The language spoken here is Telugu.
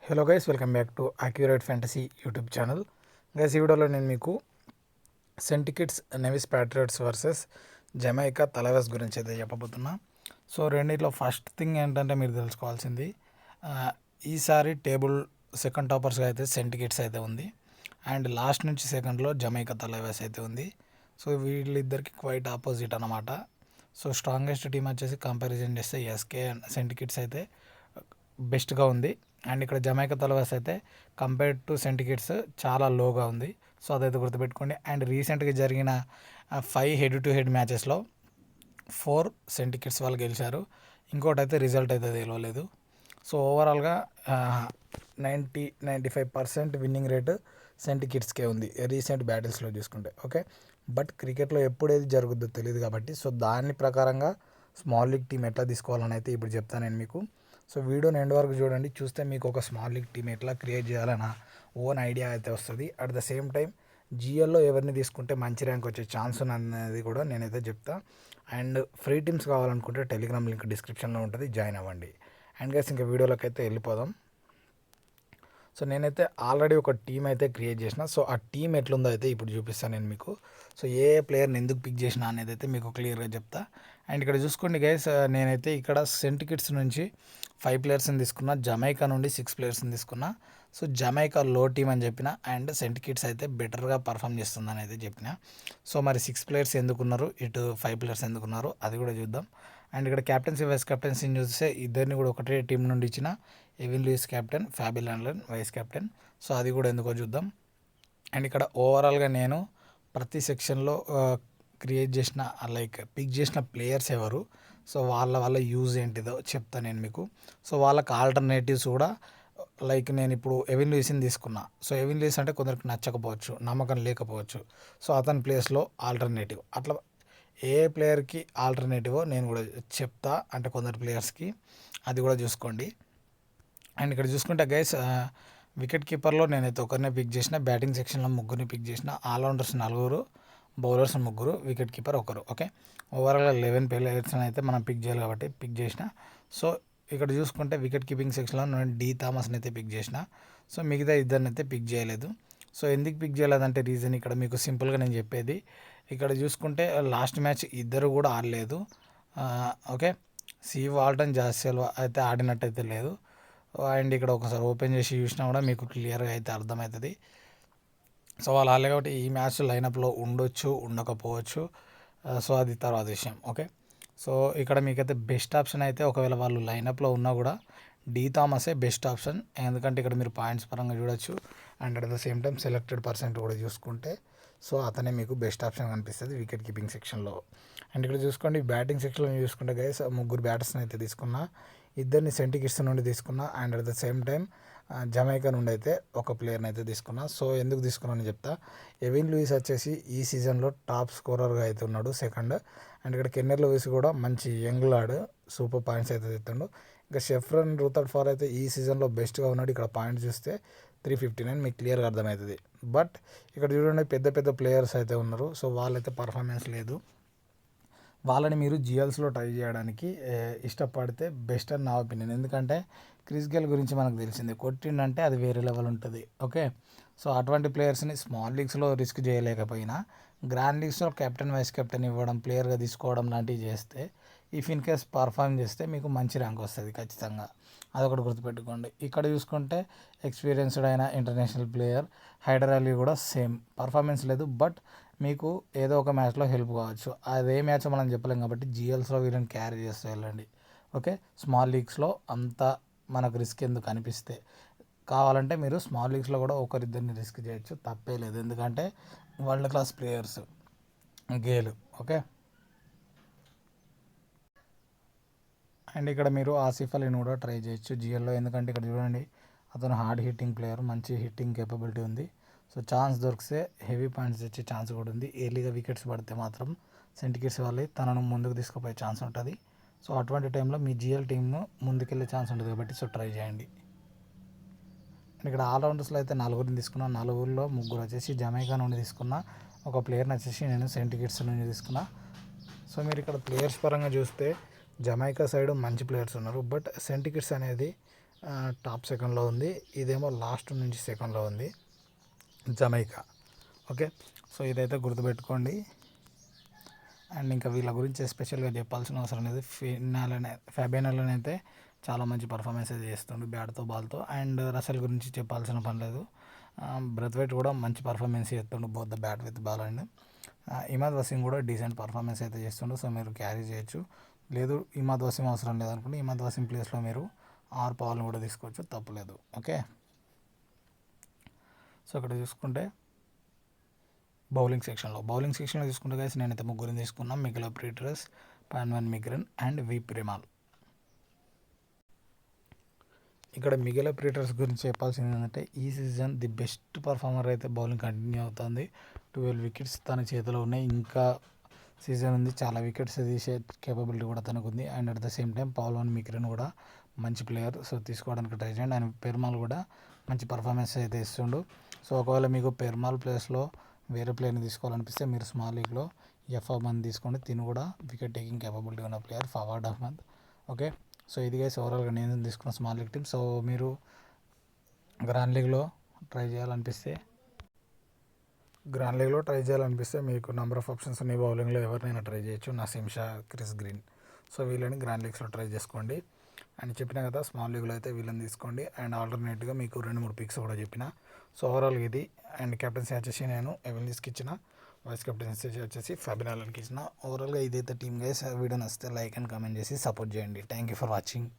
Hello guys, welcome back to accurate fantasy YouTube channel. Guys, ఈ వీడియోలో నేను మీకు Saint Kitts Nevis Patriots versus Jamaica Tallawahs గురించి అయితే చెప్పబోతున్నా. సో రెండిట్లో ఫస్ట్ థింగ్ ఏంటంటే మీరు తెలుసుకోవాల్సింది, ఈసారి టేబుల్ సెకండ్ టాపర్స్గా అయితే సెంట్ కిట్స్ అయితే ఉంది, అండ్ లాస్ట్ నుంచి సెకండ్లో జమైకా తలవేస్ అయితే ఉంది. సో వీళ్ళిద్దరికి క్వైట్ ఆపోజిట్ అనమాట. సో స్ట్రాంగెస్ట్ టీం వచ్చేసి కంపారిజన్ చేస్తే ఎస్కే అండ్ సెంట్ కిట్స్ అయితే బెస్ట్గా ఉంది. అండ్ ఇక్కడ జమైకా తలవాస్ అయితే కంపేర్డ్ టు సెంట్ కిట్స్ చాలా లోగా ఉంది. సో అదైతే గుర్తుపెట్టుకోండి. అండ్ రీసెంట్గా జరిగిన 5 హెడ్ టు హెడ్ మ్యాచెస్లో 4 సెంట్ కిట్స్ వాళ్ళు గెలిచారు. ఇంకోటి అయితే రిజల్ట్ అయితే తెలియలేదు. సో ఓవరాల్గా 95% విన్నింగ్ రేటు సెంట్ కిట్స్కే ఉంది రీసెంట్ బ్యాటిల్స్లో చూసుకుంటే. ఓకే, బట్ క్రికెట్లో ఎప్పుడు ఏది జరుగుద్దో తెలియదు కాబట్టి సో దాని ప్రకారంగా స్మాల్ లీగ్ టీం ఎట్లా తీసుకోవాలని అయితే ఇప్పుడు చెప్తాను నేను మీకు. సో వీడియోని ఎండ్ వరకు చూడండి, చూస్తే మీకు ఒక స్మాల్ లీగ్ టీం ఎట్లా క్రియేట్ చేయాలన్న ఓన్ ఐడియా అయితే వస్తుంది. అట్ ద సేమ్ టైం జిఎల్లో ఎవరిని తీసుకుంటే మంచి ర్యాంక్ వచ్చే ఛాన్స్ ఉన్నది కూడా నేనైతే చెప్తా. అండ్ ఫ్రీ టీమ్స్ కావాలనుకుంటే టెలిగ్రామ్ లింక్ డిస్క్రిప్షన్లో ఉంటుంది, జాయిన్ అవ్వండి. అండ్ గైస్, ఇంకా వీడియోలోకి అయితే వెళ్ళిపోదాం. సో నేనైతే ఆల్రెడీ ఒక టీం అయితే క్రియేట్ చేసిన. సో ఆ టీం ఎట్లుందో అయితే ఇప్పుడు చూపిస్తాను నేను మీకు. సో ఏ ప్లేయర్ని ఎందుకు పిక్ చేసిన అనేది అయితే మీకు క్లియర్గా చెప్తా. అండ్ ఇక్కడ చూసుకోండి గైస్, నేనైతే ఇక్కడ సెంట్ కిట్స్ నుంచి 5 ప్లేయర్స్ని తీసుకున్నా, జమైకా నుండి 6 ప్లేయర్స్ని తీసుకున్నా. సో జమైకా లో టీం అని చెప్పిన, అండ్ సెంట్ కిట్స్ అయితే బెటర్గా పర్ఫామ్ చేస్తుందని అయితే చెప్పిన. సో మరి 6 ప్లేయర్స్ ఎందుకున్నారు, ఇటు 5 ప్లేయర్స్ ఎందుకున్నారు అది కూడా చూద్దాం. అండ్ ఇక్కడ క్యాప్టెన్సీ వైస్ క్యాప్టెన్సీని చూస్తే ఇద్దరిని కూడా ఒకటే టీం నుండి ఇచ్చిన. ఎవిన్ లూయిస్ క్యాప్టెన్, ఫ్యాబీ ల్యాండ్లన్ వైస్ క్యాప్టెన్. సో అది కూడా ఎందుకో చూద్దాం. అండ్ ఇక్కడ ఓవరాల్గా నేను ప్రతి సెక్షన్లో క్రియేట్ చేసిన పిక్ చేసిన ప్లేయర్స్ ఎవరు, సో వాళ్ళ యూజ్ ఏంటిదో చెప్తాను నేను మీకు. సో వాళ్ళకి ఆల్టర్నేటివ్స్ కూడా నేను ఇప్పుడు ఎవిన్ లూయిస్ని తీసుకున్నా. సో ఎవిన్ లూయిస్ అంటే కొందరికి నచ్చకపోవచ్చు, నమ్మకం లేకపోవచ్చు. సో అతని ప్లేస్లో ఆల్టర్నేటివ్, అట్లా ఏ ప్లేయర్కి ఆల్టర్నేటివో నేను కూడా చెప్తా, అంటే కొందరు ప్లేయర్స్కి, అది కూడా చూసుకోండి. అండ్ ఇక్కడ చూసుకుంటే గైస్, వికెట్ కీపర్లో నేనైతే ఒకరినే పిక్ చేసిన, బ్యాటింగ్ సెక్షన్లో ముగ్గురిని పిక్ చేసిన, all rounders 4, bowlers 3, wicket keeper 1. Okay, ఓవరాల్గా 11 ప్లేయర్స్ని అయితే మనం పిక్ చేయాలి కాబట్టి పిక్ చేసిన. సో ఇక్కడ చూసుకుంటే వికెట్ కీపింగ్ సెక్షన్లో నేను డి థామస్ని అయితే పిక్ చేసిన. సో మిగతా ఇద్దరిని అయితే పిక్ చేయలేదు. సో ఎందుకు పిక్ చేయలేదంటే రీజన్ ఇక్కడ మీకు సింపుల్గా నేను చెప్పేది. ఇక్కడ చూసుకుంటే లాస్ట్ మ్యాచ్ ఇద్దరు కూడా ఆడలేదు. ఓకే, సి వాల్టన్, జాస్యల్ అయితే ఆడినట్టయితే లేదు. అండ్ ఇక్కడ ఒకసారి ఓపెన్ చేసి చూసినా కూడా మీకు క్లియర్గా అయితే అర్థమవుతుంది. సో వాళ్ళు ఆడలే కాబట్టి ఈ మ్యాచ్ లైనప్లో ఉండొచ్చు, ఉండకపోవచ్చు. సో అది తర్వాత విషయం. ఓకే, సో ఇక్కడ మీకైతే బెస్ట్ ఆప్షన్ అయితే ఒకవేళ వాళ్ళు లైనప్లో ఉన్నా కూడా డి థామసే బెస్ట్ ఆప్షన్. ఎందుకంటే ఇక్కడ మీరు పాయింట్స్ పరంగా చూడొచ్చు, and at the same time selected percent కూడా చూసుకుంటే సో అతనే మీకు బెస్ట్ ఆప్షన్ కనిపిస్తుంది వికెట్ కీపింగ్ సెక్షన్లో. అండ్ ఇక్కడ చూసుకోండి, బ్యాటింగ్ సెక్షన్లో చూసుకుంటే గైస్ 3 బ్యాటర్స్ని అయితే తీసుకున్నా, ఇద్దరిని సెంట్ కిట్స్ నుండి తీసుకున్నా, and at the same time Jamaica నుండి అయితే ఒక ప్లేయర్ని అయితే తీసుకున్నా. సో ఎందుకు తీసుకున్నానని చెప్తా. ఎవిన్ లూయిస్ వచ్చేసి ఈ సీజన్లో టాప్ స్కోరర్గా అయితే ఉన్నాడు, సెకండ్. అండ్ ఇక్కడ కెన్నెర్ లూయిస్ కూడా మంచి యంగ్ లాడ్, సూపర్ పాయింట్స్ అయితే తెస్తాడు. ఇంకా షెఫ్రన్ రూథర్ఫోర్డ్ అయితే ఈ సీజన్లో బెస్ట్గా ఉన్నాడు. ఇక్కడ పాయింట్స్ చూస్తే 359 మీకు క్లియర్గా అర్థమవుతుంది. బట్ ఇక్కడ చూడండి, పెద్ద పెద్ద ప్లేయర్స్ అయితే ఉన్నారు. సో వాళ్ళైతే పర్ఫార్మెన్స్ లేదు. వాళ్ళని మీరు జిఎల్స్లో ట్రై చేయడానికి ఇష్టపడితే బెస్ట్ అని నా ఒపీనియన్. ఎందుకంటే క్రిస్ గేల్ గురించి మనకు తెలిసిందే, కొట్టిండంటే అది వేరే లెవెల్ ఉంటుంది. ఓకే, సో అటువంటి ప్లేయర్స్ని స్మాల్ లీగ్స్లో రిస్క్ చేయలేకపోయినా గ్రాండ్ లీగ్స్లో కెప్టెన్, వైస్ కెప్టెన్ ఇవ్వడం, ప్లేయర్గా తీసుకోవడం లాంటివి చేస్తే, ఇఫ్ ఇన్ కేస్ పర్ఫామ్ చేస్తే మీకు మంచి ర్యాంక్ వస్తుంది ఖచ్చితంగా. అదొకటి గుర్తుపెట్టుకోండి. ఇక్కడ చూసుకుంటే ఎక్స్పీరియన్స్డ్ అయిన ఇంటర్నేషనల్ ప్లేయర్ హైదర్ అలీ కూడా సేమ్ పర్ఫార్మెన్స్ లేదు, బట్ మీకు ఏదో ఒక మ్యాచ్లో హెల్ప్ కావచ్చు. అదే మ్యాచ్ మనం చెప్పలేం కాబట్టి జిఎల్స్లో వీళ్ళని క్యారీ చేస్తూ వెళ్ళండి. ఓకే, స్మాల్ లీగ్స్లో అంత మనకు రిస్క్ ఎందుకు అనిపిస్తే, కావాలంటే మీరు స్మాల్ లీగ్స్లో కూడా ఒకరిద్దరిని రిస్క్ చేయొచ్చు, తప్పే లేదు. ఎందుకంటే world class players Gayle. Okay, and ఇక్కడ మీరు ఆసిఫ్ అలీని కూడా ట్రై చేయొచ్చు జిఎల్లో. ఎందుకంటే ఇక్కడ చూడండి, అతను హార్డ్ హిట్టింగ్ ప్లేయర్, మంచి హిట్టింగ్ కేపబిలిటీ ఉంది. సో ఛాన్స్ దొరికితే హెవీ పాయింట్స్ తెచ్చే ఛాన్స్ కూడా ఉంది. ఎర్లీగా వికెట్స్ పడితే మాత్రం సెంట్ కిట్స్ వాళ్ళే తనను ముందుకు తీసుకుపోయే ఛాన్స్ ఉంటుంది. సో అటువంటి టైంలో మీ జిఎల్ టీమ్ను ముందుకెళ్ళే ఛాన్స్ ఉంటుంది కాబట్టి సో ట్రై చేయండి. అండ్ ఇక్కడ ఆల్రౌండర్స్లో అయితే 4 తీసుకున్నా, 4లో 3 వచ్చేసి జమైకా నుండి తీసుకున్నా, ఒక ప్లేయర్ని వచ్చేసి నేను సెంట్ కిట్స్ నుండి తీసుకున్నా. సో మీరు ఇక్కడ ప్లేయర్స్ పరంగా చూస్తే జమైకా సైడ్ మంచి ప్లేయర్స్ ఉన్నారు, బట్ సెంట్ కిట్స్ అనేది టాప్ సెకండ్లో ఉంది. ఇదేమో లాస్ట్ నుంచి సెకండ్లో ఉంది జమైకా. ఓకే, సో ఇదైతే గుర్తుపెట్టుకోండి. అండ్ ఇంకా వీళ్ళ గురించి స్పెషల్గా చెప్పాల్సిన అవసరం లేదు. ఫ్యాబియానోని అయితే చాలా మంచి పర్ఫార్మెన్స్ అయితే చేస్తుండు బ్యాట్తో బాల్తో. అండ్ రసెల్ గురించి చెప్పాల్సిన పని లేదు. బ్రెత్వైట్ కూడా మంచి పర్ఫార్మెన్స్ చేస్తుండు both the bat with ball. And Imad Wasim కూడా డీసెంట్ పర్ఫార్మెన్స్ అయితే చేస్తుండు. సో మీరు క్యారీ చేయొచ్చు. లేదు ఇమాద్ వసీం అవసరం లేదనుకుంటే ఇమాద్ వసీం ప్లేస్లో మీరు ఆర్ పవర్ని కూడా తీసుకోవచ్చు, తప్పులేదు. ఓకే, సో ఇక్కడ చూసుకుంటే బౌలింగ్ సెక్షన్లో చూసుకుంటే గైస్ నేనైతే ముగ్గురిని తీసుకున్నాను. మిగిలిన ప్రీటరస్, పాన్వన్ మిగ్రన్ అండ్ వి ప్రేమాల్. ఇక్కడ మిగిలిన ప్రీటర్స్ గురించి చెప్పాల్సింది ఏంటంటే ఈ సీజన్ ది బెస్ట్ పర్ఫార్మర్ అయితే బౌలింగ్ కంటిన్యూ అవుతుంది. 12 వికెట్స్ తన చేతిలో ఉన్నాయి. ఇంకా సీజన్ ఉంది, చాలా వికెట్స్ తీసే కేపబిలిటీ కూడా తనకు ఉంది. And at the same time Paul van Meekeren కూడా మంచి ప్లేయర్, సో తీసుకోవడానికి ట్రై చేయండి. అండ్ పెర్మాల్ కూడా మంచి పర్ఫార్మెన్స్ అయితే ఇస్తుండు. సో ఒకవేళ మీకు పెర్మాల్ ప్లేస్లో వేరే ప్లేయర్ని తీసుకోవాలనిపిస్తే మీరు స్మాల్ లీగ్లో ఎఫ్ అహ్మద్ తీసుకోండి. తిను కూడా వికెట్ టేకింగ్ కేపబిలిటీ ఉన్న ప్లేయర్, ఫవాడ్ అహ్మద్. ఓకే, సో ఇది గైస్ ఓవరాల్గా నేను తీసుకున్న స్మాల్ లీగ్ టీమ్. సో మీరు గ్రాండ్ లీగ్లో ట్రై చేయాలనిపిస్తే మీకు నెంబర్ ఆఫ్ ఆప్షన్స్ ఉన్నాయి. బౌలింగ్లో ఎవరినైనా ట్రై చేయొచ్చు, Naseem Shah, Chris green. So వీళ్ళని గ్రాండ్ లీగ్స్లో ట్రై చేసుకోండి. అండ్ చెప్పినా కదా స్మాల్ లీగ్లో అయితే వీళ్ళని తీసుకోండి. అండ్ ఆల్టర్నేట్గా మీకు 2-3 పిక్స్ కూడా చెప్పిన. సో ఓవరాల్గా ఇది. అండ్ కెప్టెన్సీ వచ్చేసి నేను ఎవెన్లీస్కి ఇచ్చిన, వైస్ కెప్టెన్సీ వచ్చేసి ఫ్యాబియానోకి ఇచ్చిన. ఓవరాల్గా ఇదైతే టీమ్ గైస్. వీడియో నచ్చితే లైక్ అండ్ కామెంట్ చేసి సపోర్ట్ చేయండి. Thank you for watching.